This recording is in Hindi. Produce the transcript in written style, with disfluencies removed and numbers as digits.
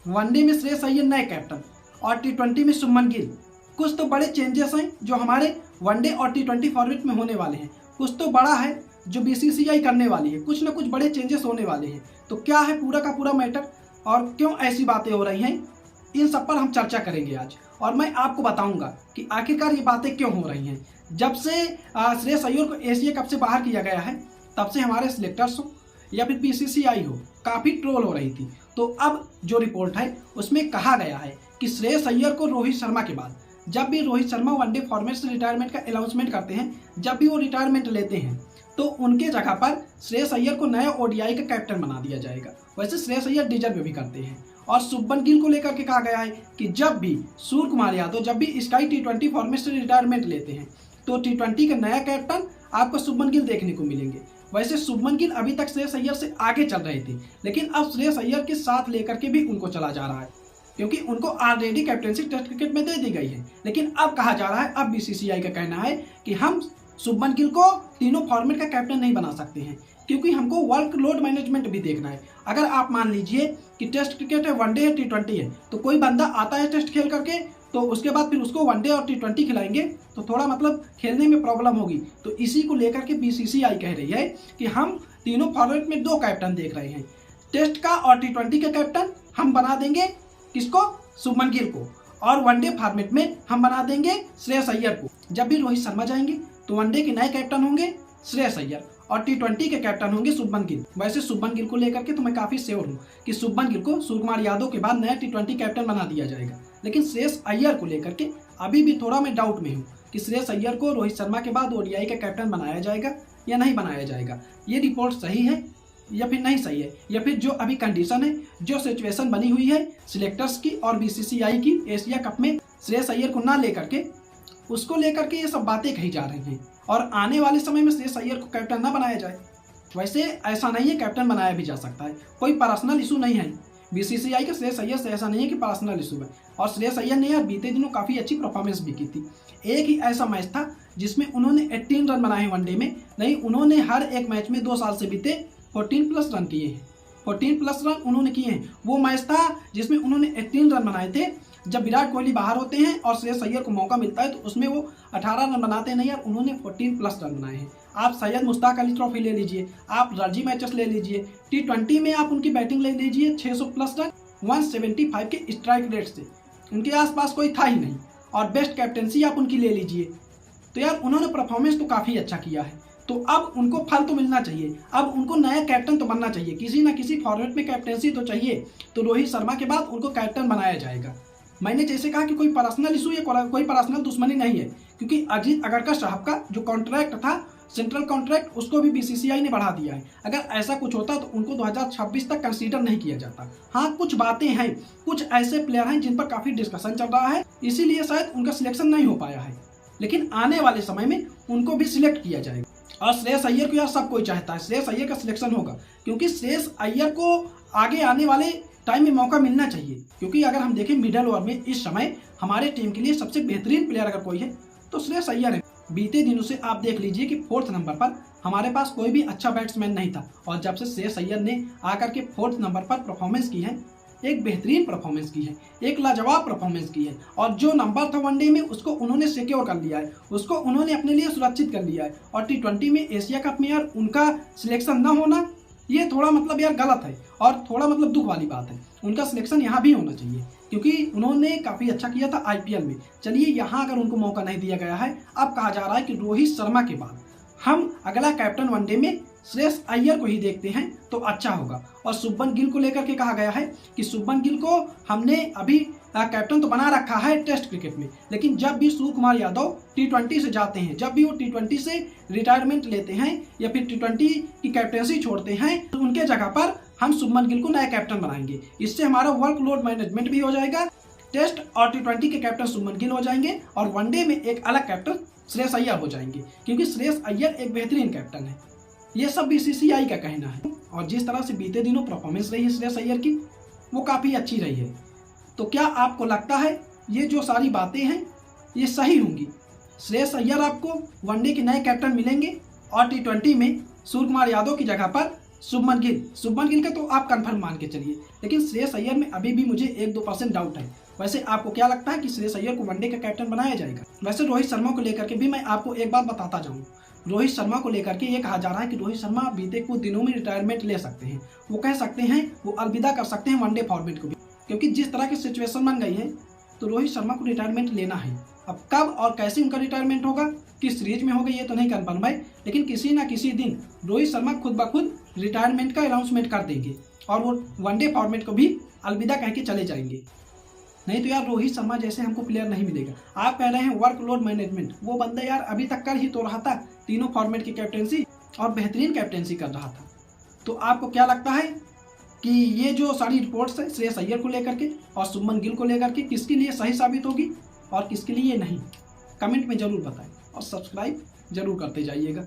वनडे में श्रेयस अय्यर नए कैप्टन और टी20 में शुभमन गिल। कुछ तो बड़े चेंजेस हैं जो हमारे वनडे और टी20 फॉर्मेट में होने वाले हैं। कुछ तो बड़ा है जो बीसीसीआई करने वाली है। कुछ ना कुछ बड़े चेंजेस होने वाले हैं। तो क्या है पूरा का पूरा मैटर और क्यों ऐसी बातें हो रही हैं, इन सब पर हम चर्चा करेंगे आज। और मैं आपको बताऊंगा कि आखिरकार ये बातें क्यों हो रही हैं। जब से श्रेयस अय्यर को एशिया कप से बाहर किया गया है, तब से हमारे सिलेक्टर्स हो या फिर बीसीसीआई हो, काफ़ी ट्रोल हो रही थी। तो अब जो रिपोर्ट है उसमें कहा गया है कि श्रेयस अय्यर को रोहित शर्मा के बाद, जब भी रोहित शर्मा वनडे फॉर्मेट से रिटायरमेंट का अनाउंसमेंट करते हैं, जब भी वो रिटायरमेंट लेते हैं, तो उनके जगह पर श्रेयस अय्यर को नया ओडीआई का कैप्टन बना दिया जाएगा। वैसे श्रेयस अय्यर डिजर्व भी करते हैं। और शुभमन गिल को लेकर के कहा गया है कि जब भी सूर्य कुमार यादव जब भी स्काई टी20 फॉर्मेट से रिटायरमेंट लेते हैं, तो टी20 का नया कैप्टन आपको शुभमन गिल देखने को मिलेंगे। वैसे शुभमन गिल अभी तक श्रेयस अय्यर से आगे चल रहे थे, लेकिन अब श्रेयस अय्यर के साथ लेकर के भी उनको चला जा रहा है, क्योंकि उनको ऑलरेडी कैप्टनसी टेस्ट क्रिकेट में दे दी गई है। लेकिन अब कहा जा रहा है, अब बीसीसीआई का कहना है कि हम शुभमन गिल को तीनों फॉर्मेट का कैप्टन नहीं बना सकते हैं, क्योंकि हमको वर्कलोड मैनेजमेंट भी देखना है। अगर आप मान लीजिए कि टेस्ट क्रिकेट है, वनडे है, टी20 है, तो कोई बंदा आता है टेस्ट खेल करके, तो उसके बाद फिर उसको वनडे और टी20 खिलाएंगे तो थोड़ा मतलब खेलने में प्रॉब्लम होगी। तो इसी को लेकर के बीसीसीआई कह रही है कि हम तीनों फॉर्मेट में 2 कैप्टन देख रहे हैं। टेस्ट का और टी20 का कैप्टन हम बना देंगे किसको, शुभमन गिल को, और वनडे फॉर्मेट में हम बना देंगे श्रेयस अय्यर को। जब भी रोहित शर्मा जाएंगे तो वनडे के नए कैप्टन होंगे श्रेयस अय्यर और टी20 के कैप्टन होंगे शुभमन गिल। वैसे शुभमन गिल को लेकर के तो मैं काफी श्योर हूँ कि शुभमन गिल को सूर्य कुमार यादव के बाद नया टी20 कैप्टन बना दिया जाएगा। लेकिन श्रेयस अय्यर को लेकर के अभी भी थोड़ा मैं डाउट में हूँ कि श्रेयस अय्यर को रोहित शर्मा के बाद ओडीआई का कैप्टन बनाया जाएगा या नहीं बनाया जाएगा। ये रिपोर्ट सही है या फिर नहीं सही है, या फिर जो अभी कंडीशन है, जो सिचुएशन बनी हुई है सिलेक्टर्स की और बीसीसीआई की एशिया कप में श्रेयस अय्यर को ना लेकर के, उसको लेकर के ये सब बातें कही जा रही हैं। और आने वाले समय में श्रेयस अय्यर को कैप्टन ना बनाया जाए। वैसे ऐसा नहीं है, कैप्टन बनाया भी जा सकता है, कोई पर्सनल इशू नहीं है बीसीसीआई का श्रेयस अय्यर से, ऐसा नहीं है कि पर्सनल इशू है। और श्रेयस अय्यर ने यार बीते दिनों काफ़ी अच्छी परफॉर्मेंस भी की थी। एक ही ऐसा मैच था जिसमें उन्होंने 18 रन बनाए वनडे में, नहीं उन्होंने हर एक मैच में 2 साल से बीते 14+ रन किए हैं। 14+ रन उन्होंने किए हैं। वो मैच था जिसमें उन्होंने 18 रन बनाए थे, जब विराट कोहली बाहर होते हैं और श्रेयस अय्यर को मौका मिलता है तो उसमें वो 18 रन बनाते नहीं, यार उन्होंने 14+ रन बनाए हैं। आप सैयद मुश्ताक अली ट्रॉफी ले लीजिए, आप रणजी मैचेस ले लीजिए, टी20 में आप उनकी बैटिंग ले लीजिए, 600+ रन 175 के स्ट्राइक रेट से, उनके आसपास कोई था ही नहीं। और बेस्ट कैप्टनसी आप उनकी ले लीजिए, तो यार उन्होंने परफॉर्मेंस तो काफ़ी अच्छा किया है। तो अब उनको फल तो मिलना चाहिए, अब उनको नया कैप्टन तो बनना चाहिए, किसी ना किसी फॉर्मेट में कैप्टनसी तो चाहिए। तो रोहित शर्मा के बाद उनको कैप्टन बनाया जाएगा। मैंने जैसे कहा कि कोई पर्सनल इशू या कोई पर्सनल दुश्मनी नहीं है, क्योंकि अजीत अगरकर साहब का जो कॉन्ट्रैक्ट था, सेंट्रल कॉन्ट्रैक्ट, उसको भी बीसीसीआई ने बढ़ा दिया है। अगर ऐसा कुछ होता तो उनको 2026 तक कंसीडर नहीं किया जाता। हाँ, कुछ बातें हैं, कुछ ऐसे प्लेयर हैं जिन पर काफ़ी डिस्कशन चल रहा है, इसीलिए शायद उनका सिलेक्शन नहीं हो पाया है। लेकिन आने वाले समय में उनको भी सिलेक्ट किया जाएगा। और श्रेयस अय्यर को यार सब कोई चाहता है, श्रेयस अय्यर का सिलेक्शन होगा, क्योंकि श्रेयस अय्यर को आगे आने वाले टाइम में मौका मिलना चाहिए। क्योंकि अगर हम देखें मिडल ओवर में इस समय हमारे टीम के लिए सबसे बेहतरीन प्लेयर अगर कोई है तो श्रेयस अय्यर है। बीते दिनों से आप देख लीजिए कि 4th नंबर पर हमारे पास कोई भी अच्छा बैट्समैन नहीं था, और जब से श्रेयस अय्यर ने आकर के 4th नंबर पर परफॉर्मेंस की है, एक बेहतरीन परफॉर्मेंस की है, एक लाजवाब परफॉर्मेंस की है, और जो नंबर था वनडे में उसको उन्होंने सिक्योर कर लिया है, उसको उन्होंने अपने लिए सुरक्षित कर लिया है। और टी20 में एशिया कप में यार उनका सिलेक्शन ना होना, ये थोड़ा मतलब यार गलत है और थोड़ा मतलब दुख वाली बात है। उनका सिलेक्शन यहाँ भी होना चाहिए, क्योंकि उन्होंने काफ़ी अच्छा किया था आईपीएल में। चलिए, यहाँ अगर उनको मौका नहीं दिया गया है, अब कहा जा रहा है कि रोहित शर्मा के बाद हम अगला कैप्टन वनडे में श्रेयस अय्यर को ही देखते हैं तो अच्छा होगा। और शुभमन गिल को लेकर के कहा गया है कि शुभमन गिल को हमने अभी कैप्टन तो बना रखा है टेस्ट क्रिकेट में, लेकिन जब भी सूर्य कुमार यादव टी20 से जाते हैं, जब भी वो टी20 से रिटायरमेंट लेते हैं या फिर टी20 की कैप्टनसी छोड़ते हैं, तो उनके जगह पर हम शुभमन गिल को नया कैप्टन बनाएंगे। इससे हमारा वर्कलोड मैनेजमेंट भी हो जाएगा। टेस्ट और टी20 के कैप्टन शुभमन गिल हो जाएंगे और वनडे में एक अलग कैप्टन श्रेयस अय्यर हो जाएंगे, क्योंकि श्रेयस अय्यर एक बेहतरीन कैप्टन है। ये सब बीसीसीआई का कहना है। और जिस तरह से बीते दिनों परफॉर्मेंस रही है श्रेयस अय्यर की, वो काफ़ी अच्छी रही है। तो क्या आपको लगता है ये जो सारी बातें हैं ये सही होंगी? श्रेयस अय्यर आपको वनडे के नए कैप्टन मिलेंगे और टी20 में सूर्य कुमार यादव की जगह पर शुभमन गिल का तो आप कंफर्म मान के चलिए, लेकिन श्रेयस अय्यर में अभी भी मुझे 1-2% डाउट है। वैसे आपको क्या लगता है कि श्रेयस अय्यर को वनडे का कैप्टन बनाया जाएगा? वैसे रोहित शर्मा को लेकर के भी मैं आपको एक बात बताता जाऊँ। रोहित शर्मा को लेकर के ये कहा जा रहा है कि रोहित शर्मा बीते कुछ दिनों में रिटायरमेंट ले सकते हैं। वो कह सकते हैं, वो अलविदा कर सकते हैं वनडे फॉर्मेट को भी, क्योंकि जिस तरह की सिचुएशन बन गई है तो रोहित शर्मा को रिटायरमेंट लेना है। अब कब और कैसे उनका रिटायरमेंट होगा, किस सीरीज में होगा, ये तो नहीं कंफर्म है, लेकिन किसी ना किसी दिन रोहित शर्मा खुद ब खुद रिटायरमेंट का अनाउंसमेंट कर देंगे और वो वनडे फॉर्मेट को भी अलविदा कह के चले जाएंगे। नहीं तो यार रोहित शर्मा जैसे हमको प्लेयर नहीं मिलेगा। आप कह रहे हैं वर्कलोड मैनेजमेंट, वो बंदा यार अभी तक कर ही तो रहा था, तीनों फॉर्मेट की कैप्टेंसी और बेहतरीन कैप्टेंसी कर रहा था। तो आपको क्या लगता है कि ये जो सारी रिपोर्ट्स है श्रेयस अय्यर को लेकर के और शुभमन गिल को लेकर के किसके लिए सही साबित होगी और किसके लिए नहीं? कमेंट में ज़रूर बताएं और सब्सक्राइब जरूर करते जाइएगा।